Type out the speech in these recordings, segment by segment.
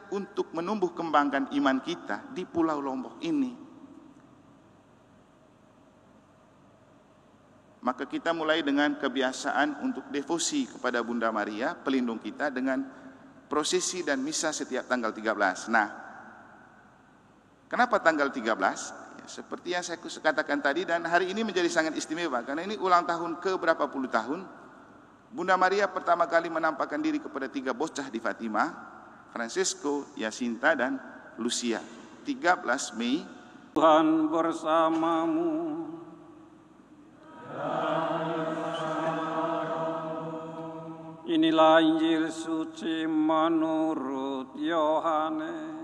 untuk menumbuh kembangkan iman kita di Pulau Lombok ini. Maka kita mulai dengan kebiasaan untuk devosi kepada Bunda Maria, pelindung kita, dengan prosesi dan misa setiap tanggal 13. Nah, kenapa tanggal 13? Ya, seperti yang saya katakan tadi, dan hari ini menjadi sangat istimewa karena ini ulang tahun ke berapa puluh tahun Bunda Maria pertama kali menampakkan diri kepada 3 bocah di Fatima, Francesco, Jacinta, dan Lucia. 13 Mei. Tuhan bersamamu. Inilah Injil suci menurut Yohanes.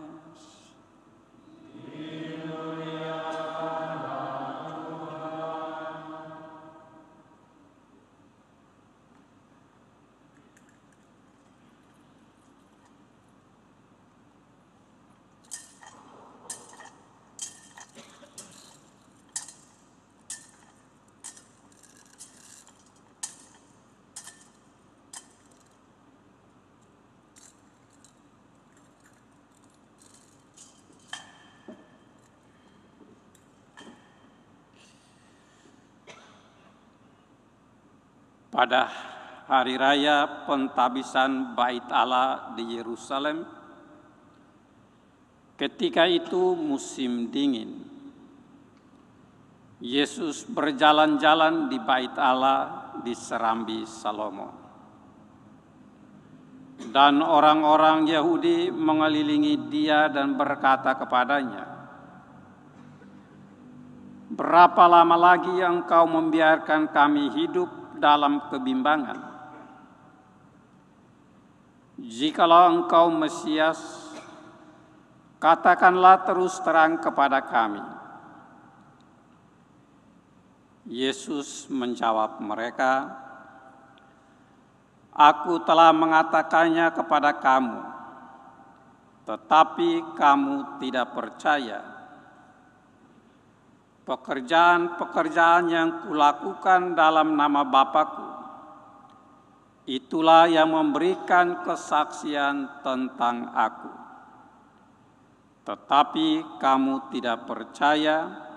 Pada hari raya pentabisan Bait Allah di Yerusalem, ketika itu musim dingin, Yesus berjalan-jalan di Bait Allah di Serambi Salomo. Dan orang-orang Yahudi mengelilingi dia dan berkata kepadanya, "Berapa lama lagi engkau membiarkan kami hidup dalam kebimbangan? Jikalau engkau Mesias, katakanlah terus terang kepada kami." Yesus menjawab mereka, "Aku telah mengatakannya kepada kamu, tetapi kamu tidak percaya. Pekerjaan-pekerjaan yang kulakukan dalam nama Bapa-Ku, itulah yang memberikan kesaksian tentang Aku. Tetapi kamu tidak percaya,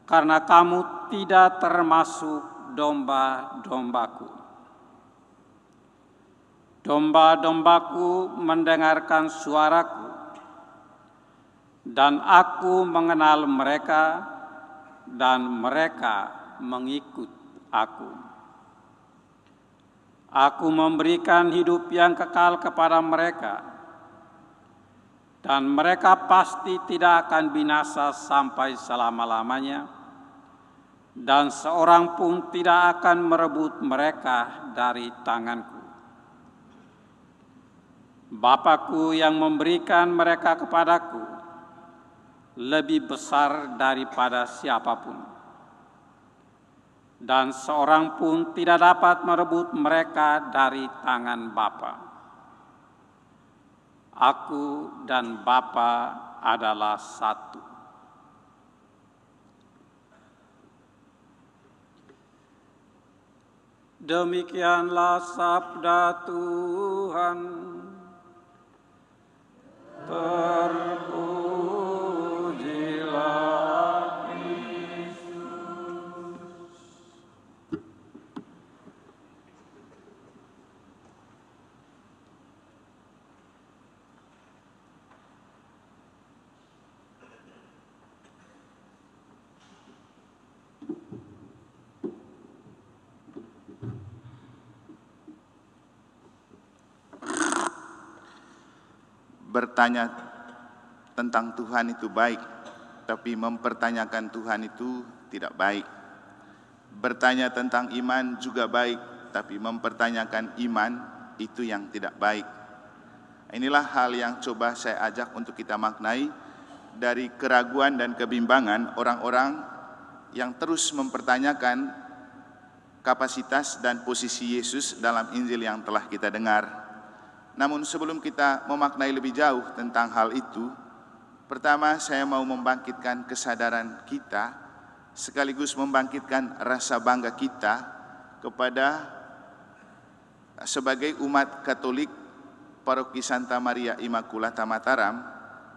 karena kamu tidak termasuk domba-dombaku. Domba-dombaku mendengarkan suaraku, dan Aku mengenal mereka, dan mereka mengikut Aku. Aku memberikan hidup yang kekal kepada mereka, dan mereka pasti tidak akan binasa sampai selama-lamanya, dan seorang pun tidak akan merebut mereka dari tanganku. Bapa-Ku yang memberikan mereka kepadaku lebih besar daripada siapapun, dan seorang pun tidak dapat merebut mereka dari tangan Bapa. Aku dan Bapa adalah satu." Demikianlah sabda Tuhan. Terpujilah Kristus. Bertanya tentang Tuhan itu baik, tapi mempertanyakan Tuhan itu tidak baik. Bertanya tentang iman juga baik, tapi mempertanyakan iman itu yang tidak baik. Inilah hal yang coba saya ajak untuk kita maknai dari keraguan dan kebimbangan orang-orang yang terus mempertanyakan kapasitas dan posisi Yesus dalam Injil yang telah kita dengar. Namun sebelum kita memaknai lebih jauh tentang hal itu, pertama saya mau membangkitkan kesadaran kita, sekaligus membangkitkan rasa bangga kita kepada sebagai umat Katolik Paroki Santa Maria Immaculata Mataram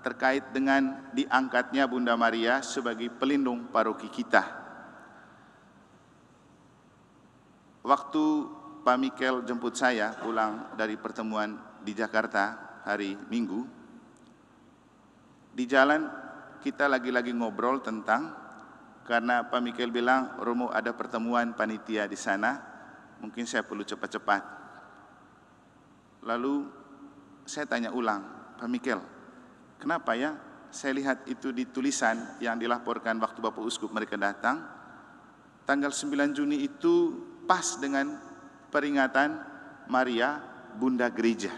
terkait dengan diangkatnya Bunda Maria sebagai pelindung paroki kita. Waktu Pak Mikel jemput saya pulang dari pertemuan di Jakarta hari Minggu, di jalan kita lagi-lagi ngobrol tentang, karena Pak Mikel bilang, Romo ada pertemuan panitia di sana, mungkin saya perlu cepat-cepat. Lalu saya tanya ulang, Pak Mikel, kenapa ya saya lihat itu di tulisan yang dilaporkan waktu Bapak Uskup mereka datang, tanggal 9 Juni itu pas dengan peringatan Maria Bunda Gereja.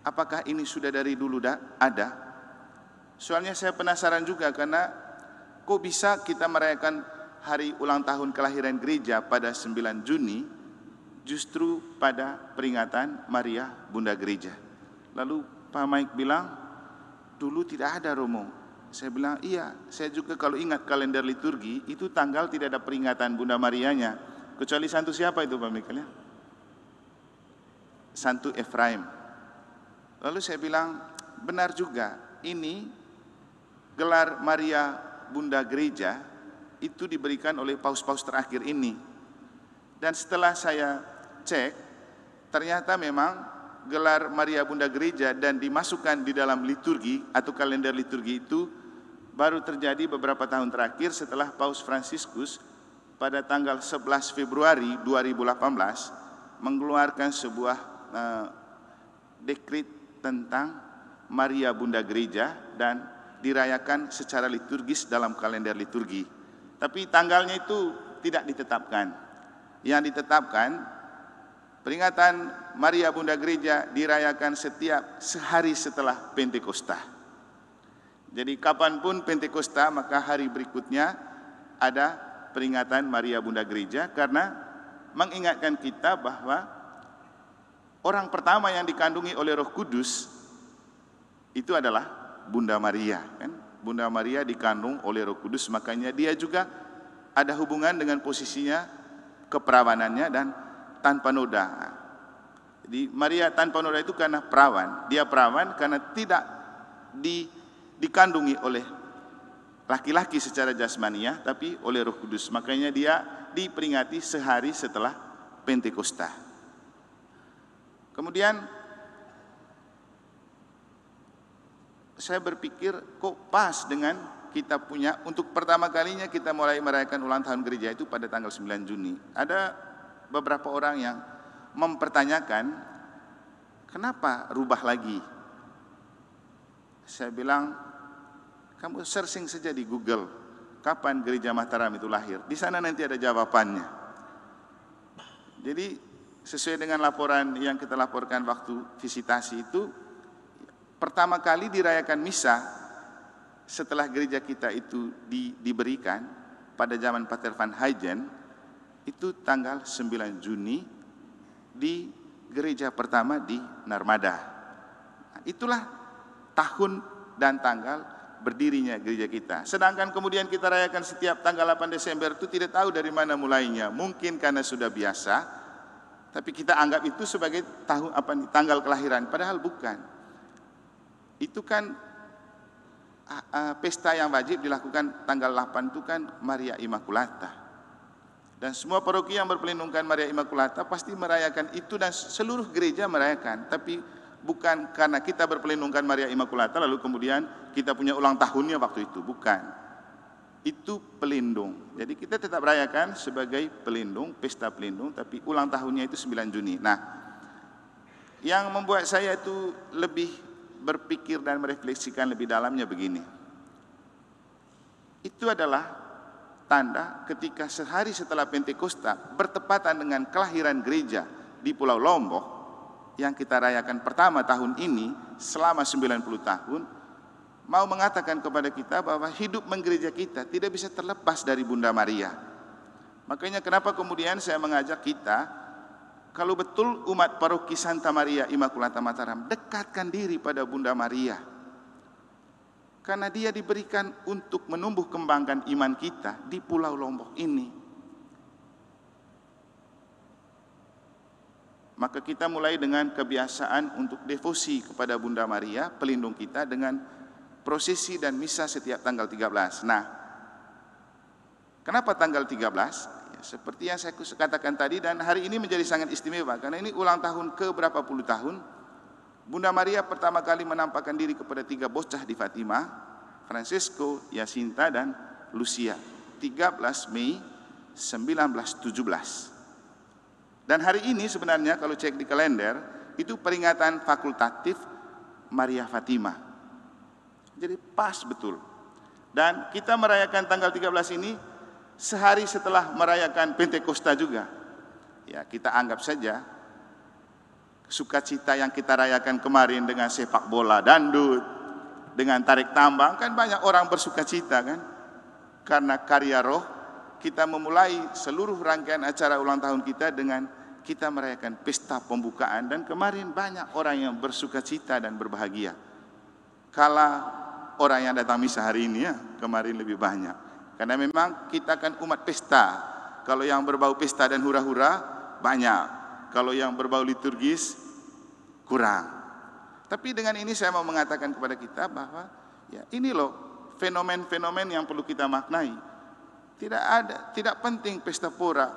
Apakah ini sudah dari dulu ada? Soalnya saya penasaran juga, karena kok bisa kita merayakan hari ulang tahun kelahiran gereja pada 9 Juni justru pada peringatan Maria Bunda Gereja. Lalu Pak Mike bilang, dulu tidak ada, Romo. Saya bilang, iya, saya juga kalau ingat kalender liturgi, itu tanggal tidak ada peringatan Bunda Marianya. Kecuali santu siapa itu Pak Mikel ya? Santu Efraim. Lalu saya bilang, benar juga, ini gelar Maria Bunda Gereja itu diberikan oleh paus-paus terakhir ini. Dan setelah saya cek, ternyata memang gelar Maria Bunda Gereja dan dimasukkan di dalam liturgi atau kalender liturgi itu baru terjadi beberapa tahun terakhir setelah Paus Fransiskus pada tanggal 11 Februari 2018 mengeluarkan sebuah dekret tentang Maria Bunda Gereja dan dirayakan secara liturgis dalam kalender liturgi. Tapi tanggalnya itu tidak ditetapkan. Yang ditetapkan, peringatan Maria Bunda Gereja dirayakan setiap sehari setelah Pentakosta. Jadi kapanpun Pentakosta, maka hari berikutnya ada peringatan Maria Bunda Gereja, karena mengingatkan kita bahwa orang pertama yang dikandungi oleh Roh Kudus itu adalah Bunda Maria, kan? Bunda Maria dikandung oleh Roh Kudus, makanya dia juga ada hubungan dengan posisinya keperawanannya dan tanpa noda. Jadi Maria tanpa noda itu karena perawan. Dia perawan karena tidak dikandungi oleh laki-laki secara jasmaniah, tapi oleh Roh Kudus. Makanya dia diperingati sehari setelah Pentakosta. Kemudian saya berpikir kok pas dengan kita punya, untuk pertama kalinya kita mulai merayakan ulang tahun gereja itu pada tanggal 9 Juni. Ada beberapa orang yang mempertanyakan, kenapa rubah lagi? Saya bilang, kamu searching saja di Google, kapan gereja Mataram itu lahir. Di sana nanti ada jawabannya. Jadi sesuai dengan laporan yang kita laporkan waktu visitasi itu, pertama kali dirayakan misa setelah gereja kita itu diberikan pada zaman Pater Van Huygen, itu tanggal 9 Juni di gereja pertama di Narmada. Itulah tahun dan tanggal berdirinya gereja kita. Sedangkan kemudian kita rayakan setiap tanggal 8 Desember itu tidak tahu dari mana mulainya. Mungkin karena sudah biasa, tapi kita anggap itu sebagai tanggal kelahiran, padahal bukan. Itu kan pesta yang wajib dilakukan tanggal 8 itu kan Maria Immaculata. Dan semua paroki yang berpelindungkan Maria Immaculata pasti merayakan itu, dan seluruh gereja merayakan. Tapi bukan karena kita berpelindungkan Maria Immaculata lalu kemudian kita punya ulang tahunnya waktu itu, bukan. Itu pelindung. Jadi kita tetap rayakan sebagai pelindung, pesta pelindung, tapi ulang tahunnya itu 9 Juni. Nah, yang membuat saya itu lebih berpikir dan merefleksikan lebih dalamnya begini. Itu adalah tanda ketika sehari setelah Pentakosta bertepatan dengan kelahiran gereja di Pulau Lombok yang kita rayakan pertama tahun ini selama 90 tahun, mau mengatakan kepada kita bahwa hidup menggereja kita tidak bisa terlepas dari Bunda Maria. Makanya kenapa kemudian saya mengajak kita, kalau betul umat paroki Santa Maria Immaculata Mataram, dekatkan diri pada Bunda Maria. Karena dia diberikan untuk menumbuh kembangkan iman kita di Pulau Lombok ini. Maka kita mulai dengan kebiasaan untuk devosi kepada Bunda Maria, pelindung kita, dengan prosesi dan misa setiap tanggal 13. Nah, kenapa tanggal 13? Ya, seperti yang saya katakan tadi, dan hari ini menjadi sangat istimewa karena ini ulang tahun ke berapa puluh tahun Bunda Maria pertama kali menampakkan diri kepada 3 bocah di Fatima, Francesco, Jacinta, dan Lucia, 13 Mei 1917. Dan hari ini sebenarnya kalau cek di kalender itu peringatan fakultatif Maria Fatima. Jadi pas betul. Dan kita merayakan tanggal 13 ini sehari setelah merayakan Pentakosta juga. Ya, kita anggap saja sukacita yang kita rayakan kemarin dengan sepak bola dangdut, dengan tarik tambang, kan banyak orang bersukacita kan. Karena karya roh, kita memulai seluruh rangkaian acara ulang tahun kita dengan kita merayakan pesta pembukaan, dan kemarin banyak orang yang bersukacita dan berbahagia. Kala orang yang datang misa hari ini ya, kemarin lebih banyak. Karena memang kita kan umat pesta. Kalau yang berbau pesta dan hura-hura banyak. Kalau yang berbau liturgis kurang. Tapi dengan ini saya mau mengatakan kepada kita bahwa ya ini loh fenomen-fenomen yang perlu kita maknai. Tidak penting pesta pora,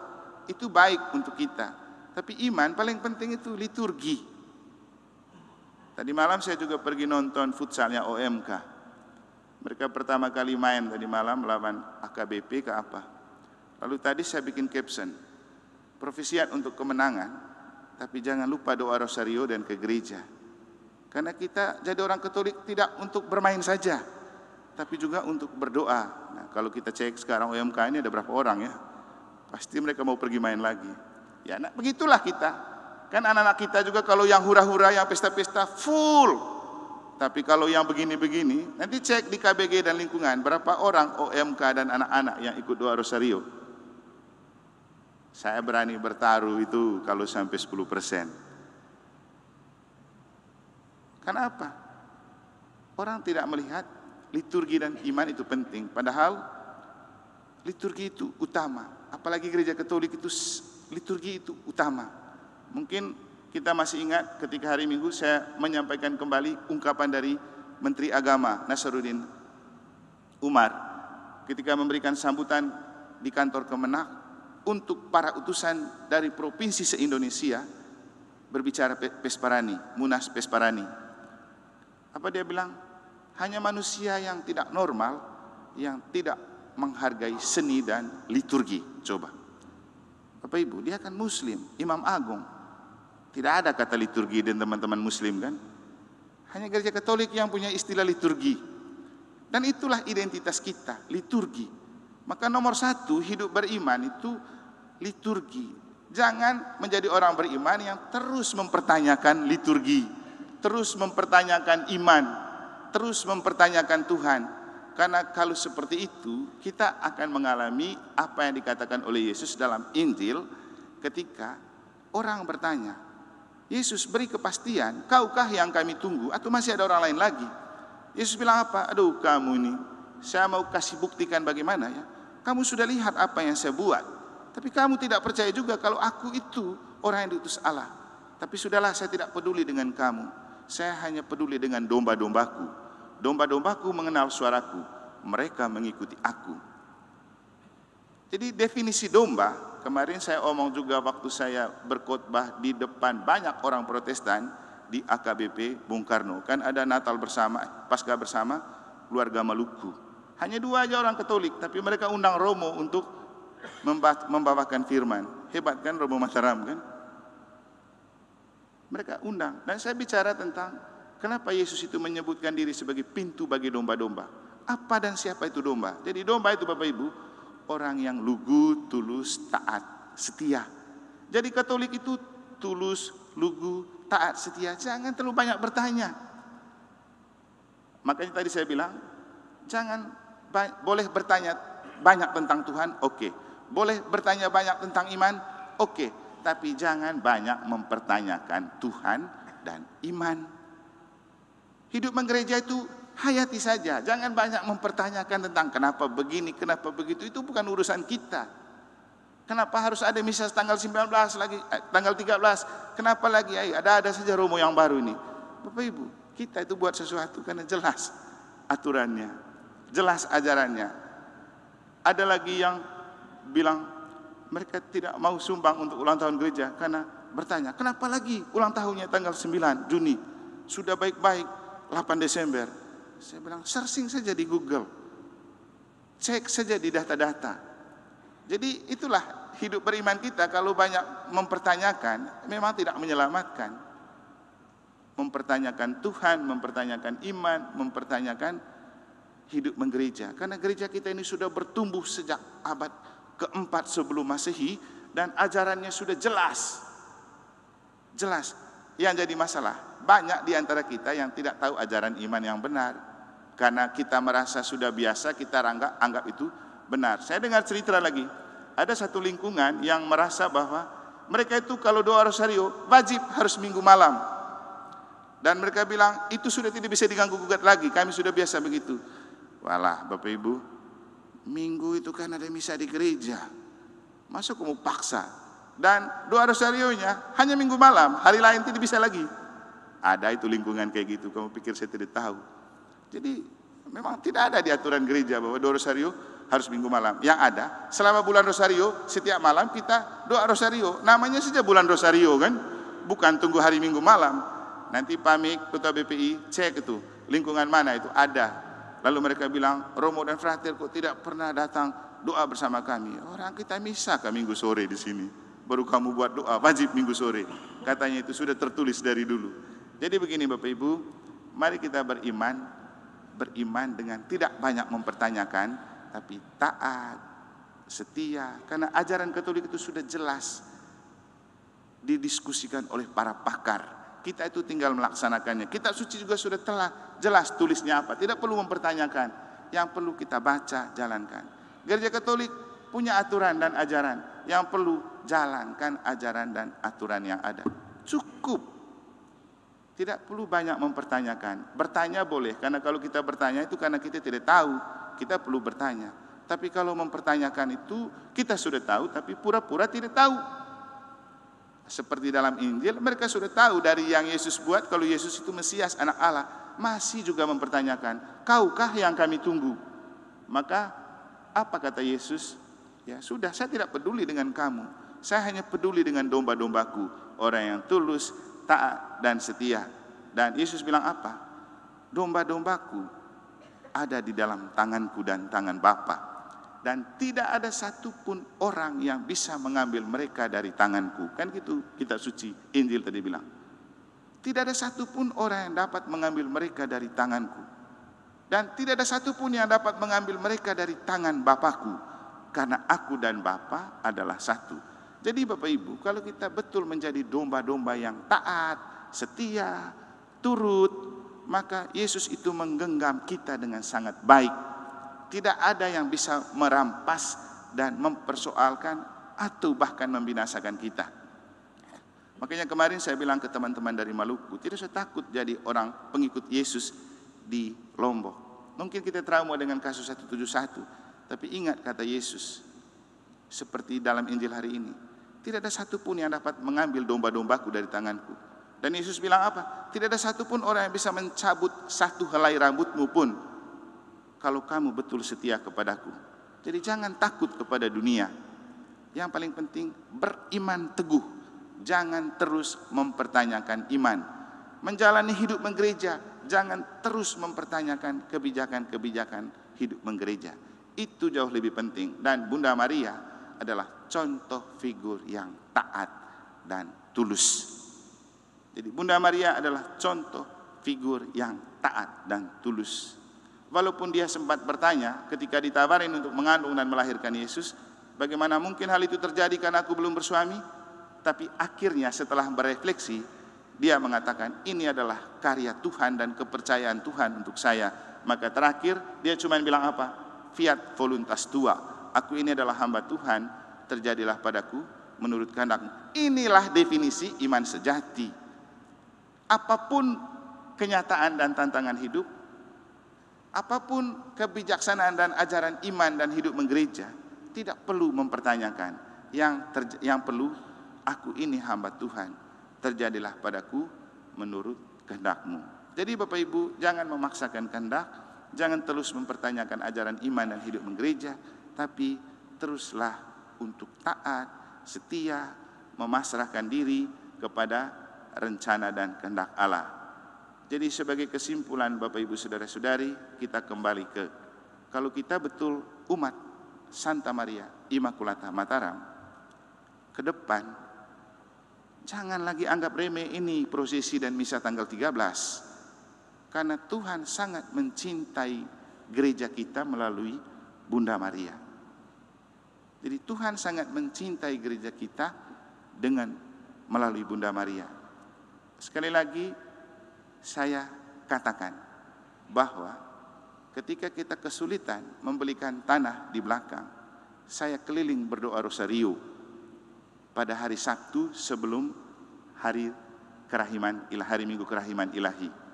itu baik untuk kita. Tapi iman paling penting itu liturgi. Tadi malam saya juga pergi nonton futsalnya OMK. Mereka pertama kali main tadi malam melawan AKBP ke apa. Lalu tadi saya bikin caption, profesiat untuk kemenangan, tapi jangan lupa doa rosario dan ke gereja. Karena kita jadi orang Katolik tidak untuk bermain saja, tapi juga untuk berdoa. Nah, kalau kita cek sekarang OMK ini ada berapa orang ya? Pasti mereka mau pergi main lagi. Ya, nah, begitulah kita. Kan anak-anak kita juga kalau yang hura-hura, yang pesta-pesta full. Tapi kalau yang begini-begini, nanti cek di KBG dan lingkungan berapa orang OMK dan anak-anak yang ikut doa rosario. Saya berani bertaruh itu kalau sampai 10%. Kenapa? Orang tidak melihat liturgi dan iman itu penting. Padahal liturgi itu utama. Apalagi gereja Katolik itu liturgi itu utama. Mungkin kita masih ingat ketika hari Minggu saya menyampaikan kembali ungkapan dari Menteri Agama Nasaruddin Umar ketika memberikan sambutan di kantor Kemenak untuk para utusan dari provinsi se-Indonesia berbicara Pesparani, Munas Pesparani. Apa dia bilang? Hanya manusia yang tidak normal, yang tidak menghargai seni dan liturgi. Coba. Bapak Ibu, dia kan Muslim, Imam Agung. Tidak ada kata liturgi dan teman-teman Muslim kan. Hanya gereja Katolik yang punya istilah liturgi. Dan itulah identitas kita, liturgi. Maka nomor 1 hidup beriman itu liturgi. Jangan menjadi orang beriman yang terus mempertanyakan liturgi, terus mempertanyakan iman, terus mempertanyakan Tuhan. Karena kalau seperti itu, kita akan mengalami apa yang dikatakan oleh Yesus dalam Injil ketika orang bertanya, Yesus beri kepastian, kaukah yang kami tunggu atau masih ada orang lain lagi? Yesus bilang apa? Aduh kamu ini, saya mau kasih buktikan bagaimana ya. Kamu sudah lihat apa yang saya buat, tapi kamu tidak percaya juga kalau aku itu orang yang diutus Allah. Tapi sudahlah, saya tidak peduli dengan kamu. Saya hanya peduli dengan domba-dombaku. Domba-dombaku mengenal suaraku, mereka mengikuti aku. Jadi definisi domba, kemarin saya omong juga waktu saya berkhotbah di depan banyak orang Protestan di AKBP Bung Karno. Kan ada Natal bersama, Paskah bersama keluarga Maluku. Hanya 2 aja orang Katolik, tapi mereka undang Romo untuk membawakan firman. Hebat kan Romo Mataram kan? Mereka undang. Dan saya bicara tentang kenapa Yesus itu menyebutkan diri sebagai pintu bagi domba-domba. Apa dan siapa itu domba? Jadi domba itu Bapak Ibu, orang yang lugu, tulus, taat, setia. Jadi Katolik itu tulus, lugu, taat, setia. Jangan terlalu banyak bertanya. Makanya tadi saya bilang, boleh bertanya banyak tentang Tuhan, oke. Boleh bertanya banyak tentang iman, oke. Tapi jangan banyak mempertanyakan Tuhan dan iman. Hidup menggereja itu hayati saja, jangan banyak mempertanyakan tentang kenapa begini, kenapa begitu. Itu bukan urusan kita. Kenapa harus ada misa tanggal 19 lagi, tanggal 13? Kenapa lagi? Ada saja Romo yang baru ini. Bapak Ibu, kita itu buat sesuatu karena jelas aturannya, jelas ajarannya. Ada lagi yang bilang mereka tidak mau sumbang untuk ulang tahun gereja karena bertanya, kenapa lagi ulang tahunnya tanggal 9 Juni? Sudah baik-baik 8 Desember. Saya bilang, searching saja di Google. Cek saja di data-data. Jadi itulah hidup beriman kita. Kalau banyak mempertanyakan, memang tidak menyelamatkan. Mempertanyakan Tuhan, mempertanyakan iman, mempertanyakan hidup menggereja. Karena gereja kita ini sudah bertumbuh sejak abad keempat sebelum Masehi, dan ajarannya sudah jelas. Jelas. Yang jadi masalah, banyak di antara kita yang tidak tahu ajaran iman yang benar. Karena kita merasa sudah biasa, kita anggap itu benar. Saya dengar cerita lagi, ada satu lingkungan yang merasa bahwa mereka itu kalau doa rosario wajib harus minggu malam. Dan mereka bilang itu sudah tidak bisa diganggu gugat lagi, kami sudah biasa begitu. Walah Bapak Ibu, minggu itu kan ada misa di gereja, masa kamu paksa? Dan doa rosarionya hanya minggu malam, hari lain tidak bisa lagi. Ada itu lingkungan kayak gitu, kamu pikir saya tidak tahu? Jadi memang tidak ada di aturan gereja bahwa doa rosario harus minggu malam. Yang ada, selama bulan rosario, setiap malam kita doa rosario. Namanya saja bulan rosario kan, bukan tunggu hari minggu malam. Nanti Pamik, Ketua BPI, cek itu, lingkungan mana itu ada. Lalu mereka bilang, Romo dan Frater kok tidak pernah datang doa bersama kami. Orang kita misa ke minggu sore di sini, baru kamu buat doa, wajib minggu sore. Katanya itu sudah tertulis dari dulu. Jadi begini Bapak Ibu, mari kita beriman dengan tidak banyak mempertanyakan, tapi taat, setia. Karena ajaran Katolik itu sudah jelas didiskusikan oleh para pakar. Kita itu tinggal melaksanakannya. Kitab suci juga sudah telah jelas tulisnya apa. Tidak perlu mempertanyakan. Yang perlu kita baca, jalankan. Gereja Katolik punya aturan dan ajaran. Yang perlu jalankan ajaran dan aturan yang ada. Cukup. Tidak perlu banyak mempertanyakan. Bertanya boleh, karena kalau kita bertanya itu karena kita tidak tahu. Kita perlu bertanya. Tapi kalau mempertanyakan itu kita sudah tahu, tapi pura-pura tidak tahu. Seperti dalam Injil, mereka sudah tahu dari yang Yesus buat, kalau Yesus itu Mesias, anak Allah. Masih juga mempertanyakan, kaukah yang kami tunggu? Maka apa kata Yesus? Ya sudah, saya tidak peduli dengan kamu. Saya hanya peduli dengan domba-dombaku, orang yang tulus, taat, dan setia. Dan Yesus bilang apa? Domba-dombaku ada di dalam tanganku dan tangan Bapa. Dan tidak ada satupun orang yang bisa mengambil mereka dari tanganku. Kan gitu kitab suci Injil tadi bilang. Tidak ada satupun orang yang dapat mengambil mereka dari tanganku. Dan tidak ada satupun yang dapat mengambil mereka dari tangan Bapakku. Karena aku dan Bapa adalah satu. Jadi Bapak Ibu, kalau kita betul menjadi domba-domba yang taat, setia, turut, maka Yesus itu menggenggam kita dengan sangat baik. Tidak ada yang bisa merampas dan mempersoalkan atau bahkan membinasakan kita. Makanya kemarin saya bilang ke teman-teman dari Maluku, tidak usah takut jadi orang pengikut Yesus di Lombok. Mungkin kita trauma dengan kasus 171, tapi ingat kata Yesus, seperti dalam Injil hari ini, tidak ada satupun yang dapat mengambil domba-dombaku dari tanganku. Dan Yesus bilang apa? Tidak ada satupun orang yang bisa mencabut satu helai rambutmu pun, kalau kamu betul setia kepadaku. Jadi jangan takut kepada dunia. Yang paling penting beriman teguh. Jangan terus mempertanyakan iman. Menjalani hidup menggereja, jangan terus mempertanyakan kebijakan-kebijakan hidup menggereja. Itu jauh lebih penting. Dan Bunda Maria adalah contoh figur yang taat dan tulus. Jadi Bunda Maria adalah contoh figur yang taat dan tulus. Walaupun dia sempat bertanya ketika ditawarin untuk mengandung dan melahirkan Yesus, bagaimana mungkin hal itu terjadi karena aku belum bersuami? Tapi akhirnya setelah berefleksi, dia mengatakan ini adalah karya Tuhan dan kepercayaan Tuhan untuk saya. Maka terakhir dia cuma bilang apa? Fiat voluntas tua. Aku ini adalah hamba Tuhan, terjadilah padaku menurut kehendak. Inilah definisi iman sejati. Apapun kenyataan dan tantangan hidup, apapun kebijaksanaan dan ajaran iman dan hidup menggereja, tidak perlu mempertanyakan. yang perlu, aku ini hamba Tuhan, terjadilah padaku menurut kehendak-Mu. Jadi Bapak Ibu, jangan memaksakan kehendak, jangan terus mempertanyakan ajaran iman dan hidup menggereja, tapi teruslah untuk taat, setia, memasrahkan diri kepada rencana dan kehendak Allah. Jadi sebagai kesimpulan Bapak Ibu Saudara-saudari, kita kembali ke, kalau kita betul umat Santa Maria Immaculata Mataram, ke depan jangan lagi anggap remeh ini prosesi dan misa tanggal 13. Karena Tuhan sangat mencintai gereja kita melalui Bunda Maria. Jadi Tuhan sangat mencintai gereja kita dengan melalui Bunda Maria. Sekali lagi saya katakan bahwa ketika kita kesulitan membelikan tanah di belakang, saya keliling berdoa rosario pada hari Sabtu sebelum hari kerahiman ilahi, hari Minggu kerahiman ilahi.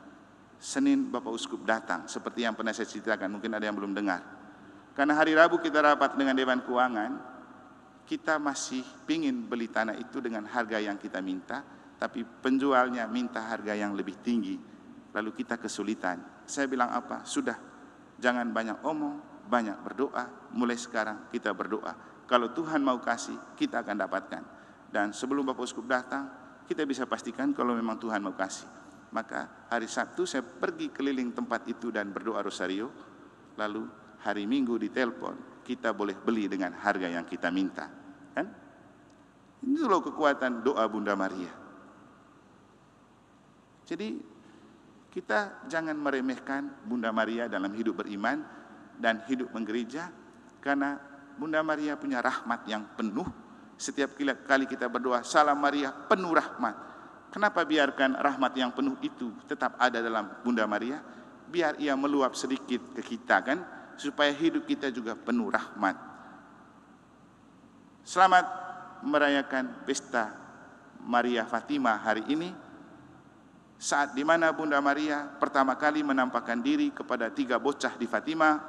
Senin Bapak Uskup datang, seperti yang pernah saya ceritakan, mungkin ada yang belum dengar. Karena hari Rabu kita rapat dengan Dewan Keuangan, kita masih pingin beli tanah itu dengan harga yang kita minta, tapi penjualnya minta harga yang lebih tinggi. Lalu kita kesulitan. Saya bilang apa? Sudah, jangan banyak omong, banyak berdoa. Mulai sekarang kita berdoa. Kalau Tuhan mau kasih, kita akan dapatkan. Dan sebelum Bapak Uskup datang, kita bisa pastikan kalau memang Tuhan mau kasih. Maka hari Sabtu saya pergi keliling tempat itu dan berdoa rosario. Lalu hari Minggu ditelepon, kita boleh beli dengan harga yang kita minta. Kan? Ini loh kekuatan doa Bunda Maria. Jadi kita jangan meremehkan Bunda Maria dalam hidup beriman dan hidup menggereja. Karena Bunda Maria punya rahmat yang penuh. Setiap kali kita berdoa, Salam Maria penuh rahmat. Kenapa biarkan rahmat yang penuh itu tetap ada dalam Bunda Maria? Biar ia meluap sedikit ke kita kan, supaya hidup kita juga penuh rahmat. Selamat merayakan pesta Maria Fatima hari ini, saat dimana Bunda Maria pertama kali menampakkan diri kepada 3 bocah di Fatima,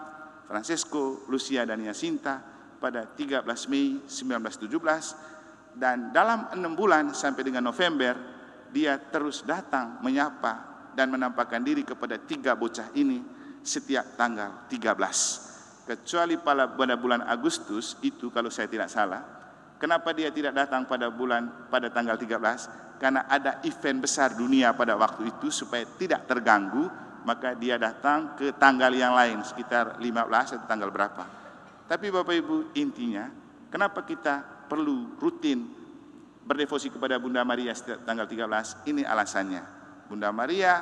Francesco, Lucia, dan Jacinta pada 13 Mei 1917, dan dalam 6 bulan sampai dengan November, dia terus datang menyapa dan menampakkan diri kepada 3 bocah ini setiap tanggal 13. Kecuali pada bulan Agustus itu kalau saya tidak salah. Kenapa dia tidak datang pada tanggal 13? Karena ada event besar dunia pada waktu itu, supaya tidak terganggu, maka dia datang ke tanggal yang lain sekitar 15 atau tanggal berapa. Tapi Bapak Ibu, intinya kenapa kita perlu rutin berdevosi kepada Bunda Maria setiap tanggal 13, ini alasannya. Bunda Maria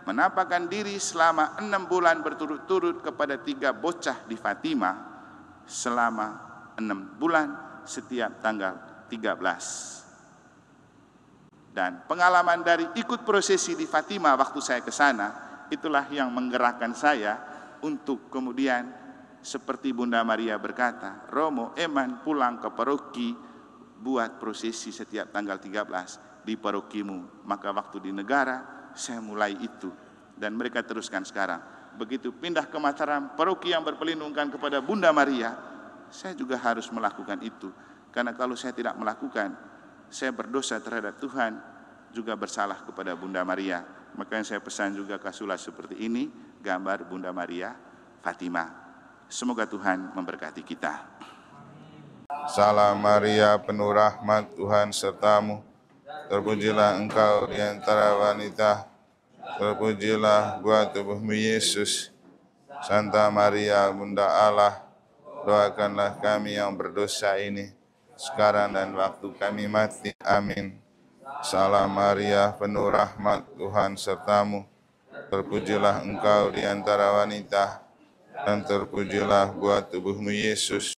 menampakkan diri selama 6 bulan berturut-turut kepada 3 bocah di Fatima, selama 6 bulan setiap tanggal 13. Dan pengalaman dari ikut prosesi di Fatima waktu saya ke sana, itulah yang menggerakkan saya untuk kemudian seperti Bunda Maria berkata, Romo, Eman pulang ke paroki, buat prosesi setiap tanggal 13 di parokimu. Maka waktu di negara saya mulai itu, dan mereka teruskan sekarang. Begitu pindah ke Mataram, paroki yang berpelindungkan kepada Bunda Maria, saya juga harus melakukan itu. Karena kalau saya tidak melakukan, saya berdosa terhadap Tuhan, juga bersalah kepada Bunda Maria. Makanya saya pesan juga kasulah seperti ini, gambar Bunda Maria Fatima. Semoga Tuhan memberkati kita. Salam Maria, penuh rahmat, Tuhan sertamu. Terpujilah engkau di antara wanita, terpujilah buah tubuhmu Yesus. Santa Maria, Bunda Allah, doakanlah kami yang berdosa ini, sekarang dan waktu kami mati. Amin. Salam Maria, penuh rahmat, Tuhan sertamu. Terpujilah engkau di antara wanita, dan terpujilah buah tubuhmu Yesus.